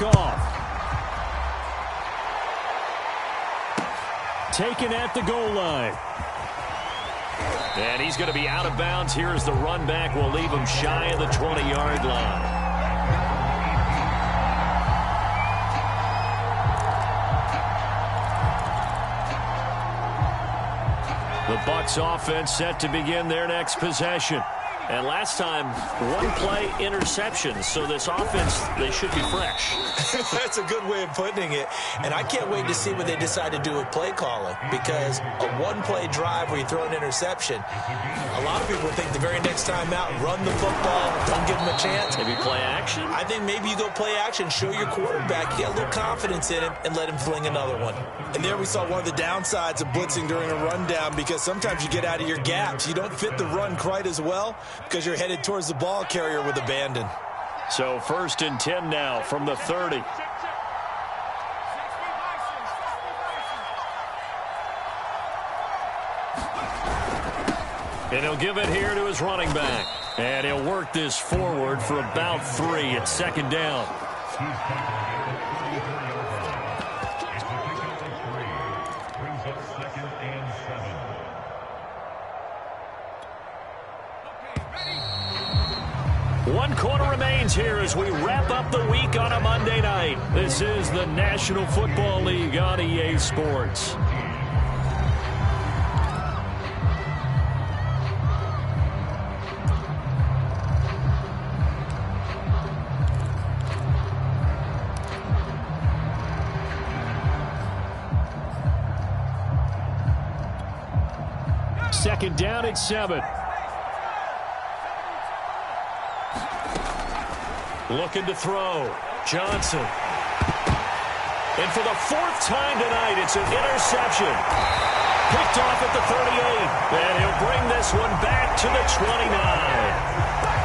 off. Taken at the goal line. And he's going to be out of bounds here as the run back will leave him shy of the 20-yard line. The Bucs offense set to begin their next possession. And last time, one-play interception. So this offense, they should be fresh. That's a good way of putting it. And I can't wait to see what they decide to do with play calling. Because a one-play drive where you throw an interception, a lot of people think the very next time out, run the football, don't give them a chance. Maybe play action? I think maybe you go play action, show your quarterback, you get a little confidence in him, and let him fling another one. And there we saw one of the downsides of blitzing during a rundown, because sometimes you get out of your gaps. You don't fit the run quite as well because you're headed towards the ball carrier with abandon. So 1st and 10 now from the 30. And he'll give it here to his running back. And he'll work this forward for about 3 at 2nd down. One quarter remains here as we wrap up the week on a Monday night. This is the National Football League on EA Sports. Second down at 7. Looking to throw. Johnson. And for the 4th time tonight, it's an interception. Picked off at the 38. And he'll bring this one back to the 29.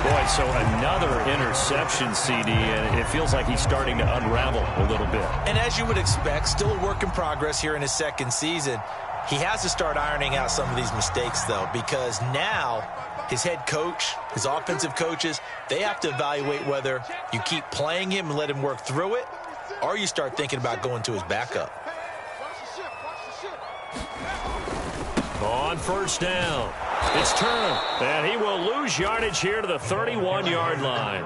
Boy, so another interception, CD, and it feels like he's starting to unravel a little bit. And as you would expect, still a work in progress here in his 2nd season. He has to start ironing out some of these mistakes, though, because now his head coach, his offensive coaches, they have to evaluate whether you keep playing him and let him work through it, or you start thinking about going to his backup. On 1st down, it's Turner, and he will lose yardage here to the 31-yard line.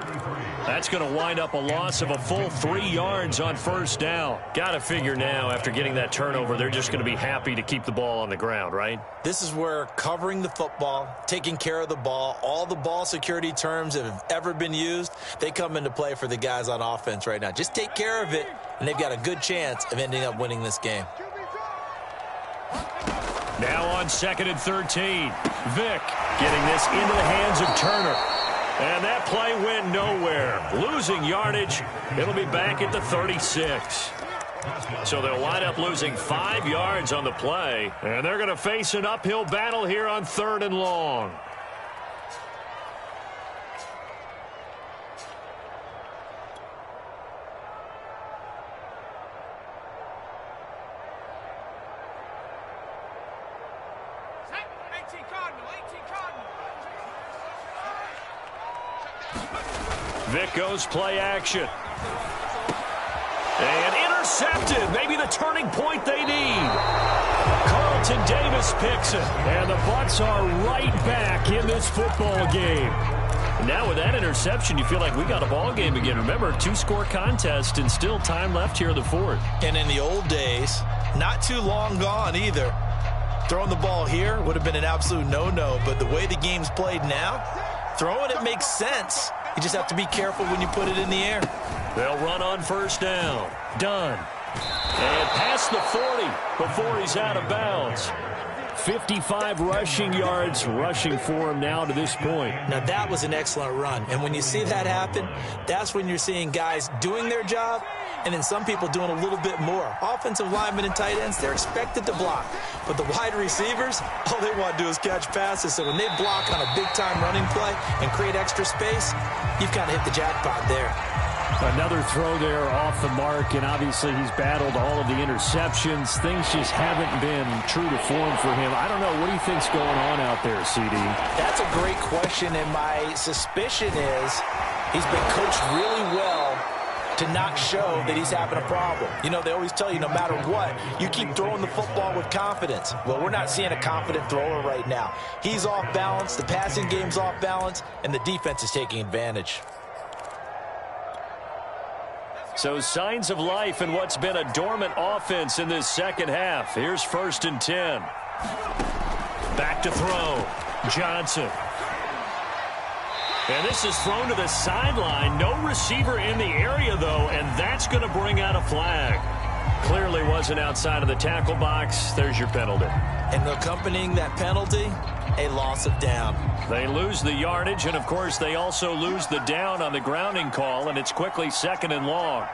That's going to wind up a loss of a full 3 yards on 1st down. Got to figure now, after getting that turnover, they're just going to be happy to keep the ball on the ground, right? This is where covering the football, taking care of the ball, all the ball security terms that have ever been used, they come into play for the guys on offense right now. Just take care of it, and they've got a good chance of ending up winning this game. Now on 2nd and 13, Vick getting this into the hands of Turner. And that play went nowhere. Losing yardage. It'll be back at the 36. So they'll wind up losing 5 yards on the play. And they're going to face an uphill battle here on 3rd and long. Vick goes play action. And intercepted. Maybe the turning point they need. Carlton Davis picks it. And the Bucs are right back in this football game. Now with that interception, you feel like we got a ball game again. Remember, 2-score contest and still time left here in the 4th. And in the old days, not too long gone either, throwing the ball here would have been an absolute no-no. But the way the game's played now, throwing it makes sense. You just have to be careful when you put it in the air. They'll run on 1st down. Done. And past the 40 before he's out of bounds. 55 rushing yards rushing for him now to this point. Now, that was an excellent run. And when you see that happen, that's when you're seeing guys doing their job and then some people doing a little bit more. Offensive linemen and tight ends, they're expected to block. But the wide receivers, all they want to do is catch passes. So when they block on a big-time running play and create extra space, you've kind of hit the jackpot there. Another throw there off the mark, and obviously he's battled all of the interceptions. Things just haven't been true to form for him. I don't know. What do you think's going on out there, CD? That's a great question, and my suspicion is he's been coached really well to not show that he's having a problem. You know, they always tell you no matter what, you keep throwing the football with confidence. Well, we're not seeing a confident thrower right now. He's off balance, the passing game's off balance, and the defense is taking advantage. So signs of life in what's been a dormant offense in this second half. Here's 1st and 10. Back to throw. Johnson. And this is thrown to the sideline. No receiver in the area, though, and that's going to bring out a flag. Clearly wasn't outside of the tackle box. There's your penalty. And accompanying that penalty, a loss of down. They lose the yardage, and, of course, they also lose the down on the grounding call, and it's quickly 2nd and long.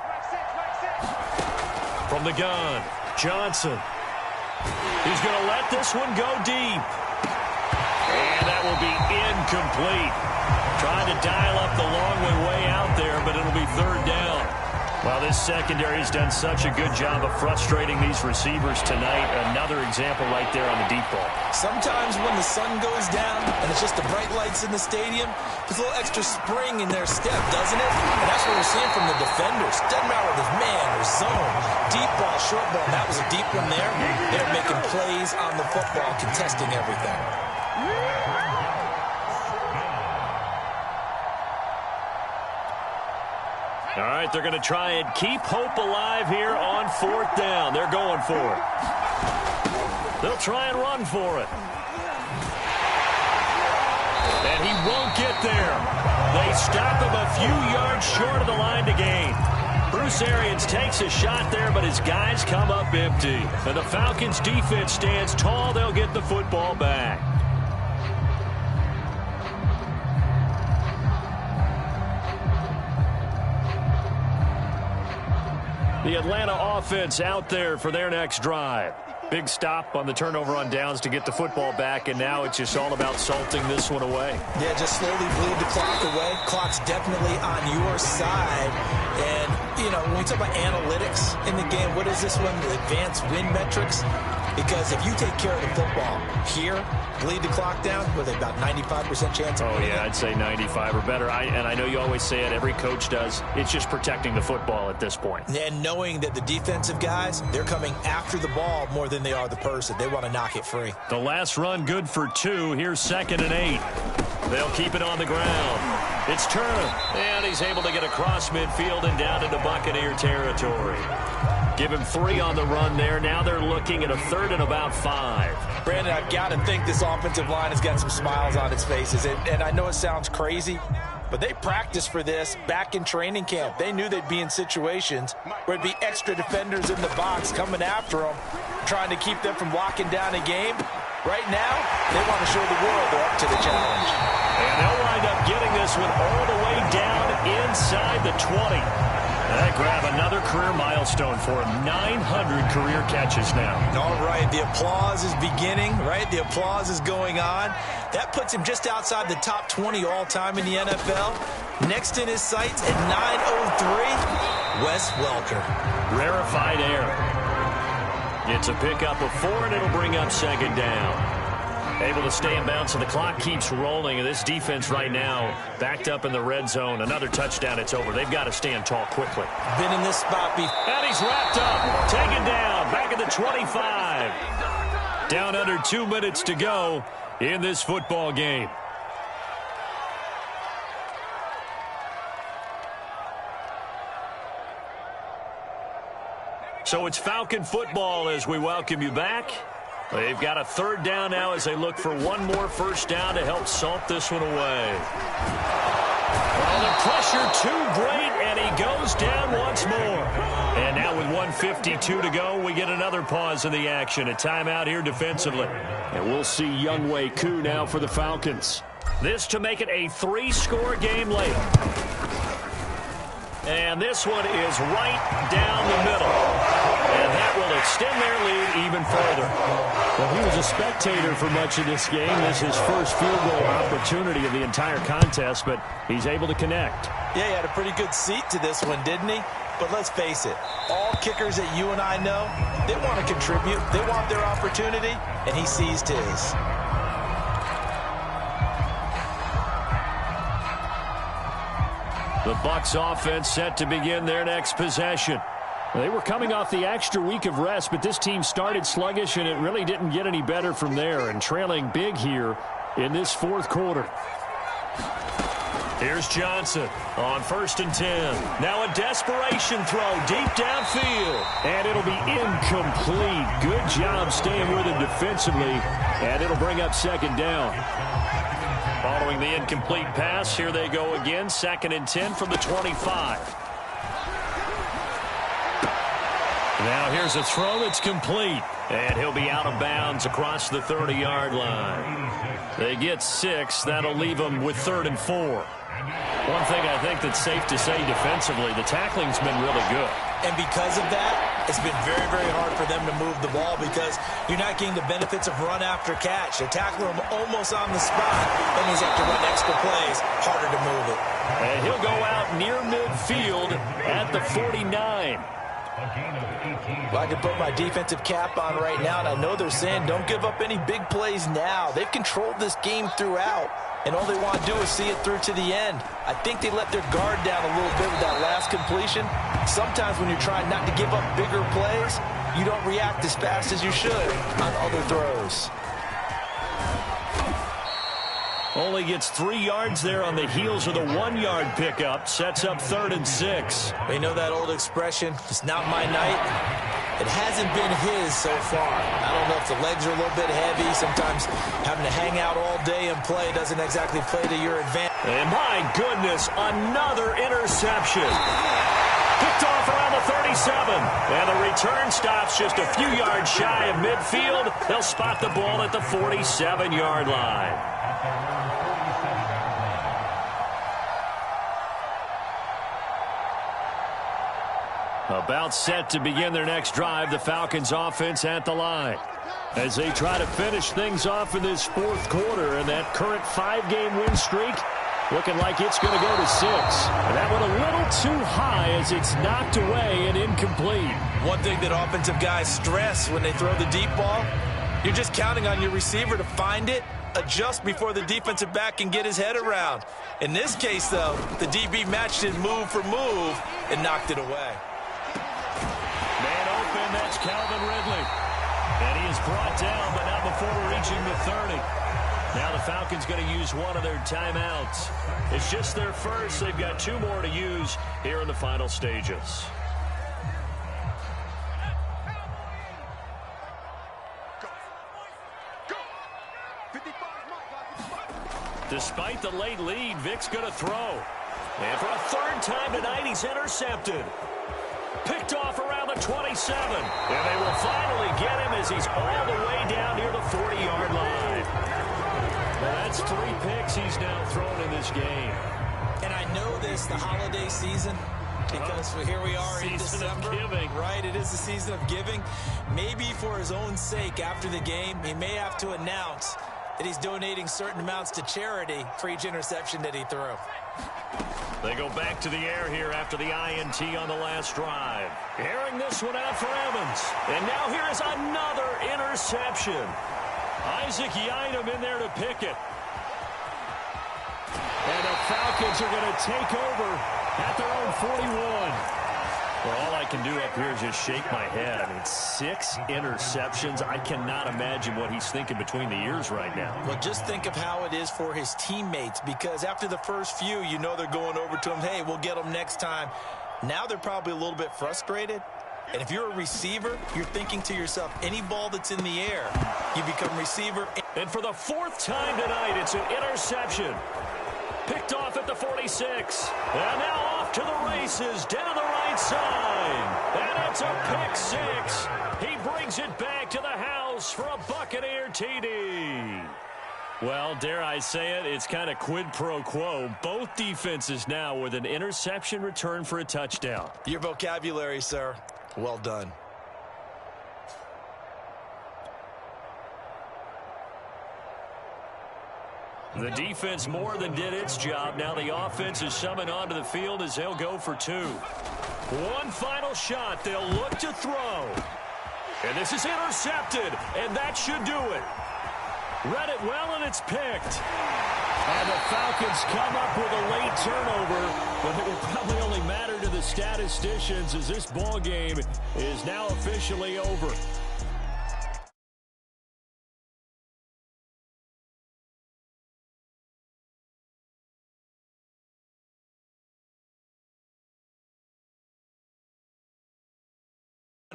From the gun, Johnson. He's going to let this one go deep. And that will be incomplete. Trying to dial up the long way out there, but it'll be 3rd down. Well, this secondary has done such a good job of frustrating these receivers tonight. Another example right there on the deep ball. Sometimes when the sun goes down and it's just the bright lights in the stadium, there's a little extra spring in their step, doesn't it? And that's what we're seeing from the defenders. Doesn't matter whether it's man or zone, deep ball, short ball. That was a deep one there. They're making plays on the football, contesting everything. All right, they're going to try and keep hope alive here on 4th down. They're going for it. They'll try and run for it. And he won't get there. They stop him a few yards short of the line to gain. Bruce Arians takes a shot there, but his guys come up empty. And the Falcons' defense stands tall. They'll get the football back. The Atlanta offense out there for their next drive. Big stop on the turnover on downs to get the football back, and now it's just all about salting this one away. Yeah, just slowly bleed the clock away. Clock's definitely on your side. And, you know, when we talk about analytics in the game, what is this one? The advanced win metrics? Because if you take care of the football here, bleed the clock down, with about 95% chance of winning. Oh, yeah, I'd say 95 or better. And I know you always say it, every coach does. It's just protecting the football at this point. And knowing that the defensive guys, they're coming after the ball more than they are the person. They want to knock it free. The last run good for 2. Here's 2nd and 8. They'll keep it on the ground. It's Turner. And he's able to get across midfield and down into Buccaneer territory. Give him 3 on the run there. Now they're looking at a 3rd and about 5. Brandon, I've got to think this offensive line has got some smiles on its faces. And I know it sounds crazy, but they practiced for this back in training camp. They knew they'd be in situations where it'd be extra defenders in the box coming after them, trying to keep them from locking down a game. Right now, they want to show the world they're up to the challenge. And they'll wind up getting this one all the way down inside the 20. That grab another career milestone for him. 900 career catches now. All right, the applause is beginning, right? The applause is going on. That puts him just outside the top 20 all-time in the NFL. Next in his sights at 903, Wes Welker. Rarefied air. It's a pickup of 4, and it'll bring up 2nd down. Able to stay in bounds, and the clock keeps rolling. And this defense right now backed up in the red zone. Another touchdown, it's over. They've got to stand tall quickly. Been in this spot before. And he's wrapped up. Taken down. Back at the 25. Down under 2 minutes to go in this football game. So it's Falcon football as we welcome you back. They've got a 3rd down now as they look for one more 1st down to help salt this one away. Well, the pressure too great, and he goes down once more. And now with 1:52 to go, we get another pause in the action. A timeout here defensively. And we'll see Younghoe Koo now for the Falcons. This to make it a 3-score game late. And this one is right down the middle. And that will extend their lead even further. Well, he was a spectator for much of this game. This is his first field goal opportunity of the entire contest, but he's able to connect. Yeah, he had a pretty good seat to this one, didn't he? But let's face it, all kickers that you and I know, they want to contribute. They want their opportunity, and he seized his. The Bucs offense set to begin their next possession. They were coming off the extra week of rest, but this team started sluggish, and it really didn't get any better from there, and trailing big here in this fourth quarter. Here's Johnson on 1st and 10. Now a desperation throw deep downfield. And it'll be incomplete. Good job staying with him defensively, and it'll bring up 2nd down. Following the incomplete pass, here they go again. 2nd and 10 from the 25. Now here's a throw that's complete. And he'll be out of bounds across the 30-yard line. They get 6. That'll leave them with 3rd and 4. One thing I think that's safe to say defensively, the tackling's been really good. And because of that, it's been very, very hard for them to move the ball because you're not getting the benefits of run after catch. They're tackling them almost on the spot. That means they have to run extra plays, harder to move it. And he'll go out near midfield at the 49. Well, I can put my defensive cap on right now, and I know they're saying don't give up any big plays now. They've controlled this game throughout, and all they want to do is see it through to the end. I think they let their guard down a little bit with that last completion. Sometimes when you're trying not to give up bigger plays, you don't react as fast as you should on other throws. Only gets 3 yards there on the heels of the 1-yard pickup. Sets up 3rd and 6. You know that old expression, it's not my night? It hasn't been his so far. I don't know if the legs are a little bit heavy. Sometimes having to hang out all day and play doesn't exactly play to your advantage. And my goodness, another interception. Picked off around the 37. And the return stops just a few yards shy of midfield. They'll spot the ball at the 47-yard line. About set to begin their next drive, the Falcons offense at the line. As they try to finish things off in this fourth quarter, and that current 5-game win streak looking like it's going to go to 6. And that one a little too high as it's knocked away and incomplete. One thing that offensive guys stress when they throw the deep ball, you're just counting on your receiver to find it, adjust before the defensive back can get his head around. In this case, though, the DB matched it move for move and knocked it away. Man open, that's Calvin Ridley. And he is brought down, but not before reaching the 30. Now the Falcons going to use one of their timeouts. It's just their first. They've got 2 more to use here in the final stages. Despite the late lead, Vic's going to throw. And for a 3rd time tonight, he's intercepted. Picked off around the 27. And they will finally get him as he's all the way down near the 40-yard line. Well, that's 3 picks he's now thrown in this game. And I know this, the holiday season, because here we are in December. Right, it is the season of giving. Maybe for his own sake after the game, he may have to announce that he's donating certain amounts to charity for each interception that he threw. They go back to the air here after the INT on the last drive. Airing this one out for Evans. And now here is another interception. Isaac Yiadom in there to pick it. And the Falcons are going to take over at their own 41. Well, all I can do up here is just shake my head. I mean, 6 interceptions. I cannot imagine what he's thinking between the ears right now. Well, just think of how it is for his teammates, because after the first few, you know they're going over to him, hey, we'll get them next time. Now they're probably a little bit frustrated. And if you're a receiver, you're thinking to yourself, any ball that's in the air, you become receiver. And for the 4th time tonight, it's an interception. Picked off at the 46. And now off to the races, down the right side. And it's a pick 6. He brings it back to the house for a Buccaneer TD. Well, dare I say it, it's kind of quid pro quo. Both defenses now with an interception return for a touchdown. Your vocabulary, sir. Well done. The defense more than did its job. Now the offense is summoned onto the field as they'll go for 2. One final shot. They'll look to throw. And this is intercepted, and that should do it. Read it well, and it's picked. And the Falcons come up with a late turnover, but it will probably only matter to the statisticians as this ball game is now officially over.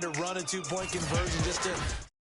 To run a two-point conversion just to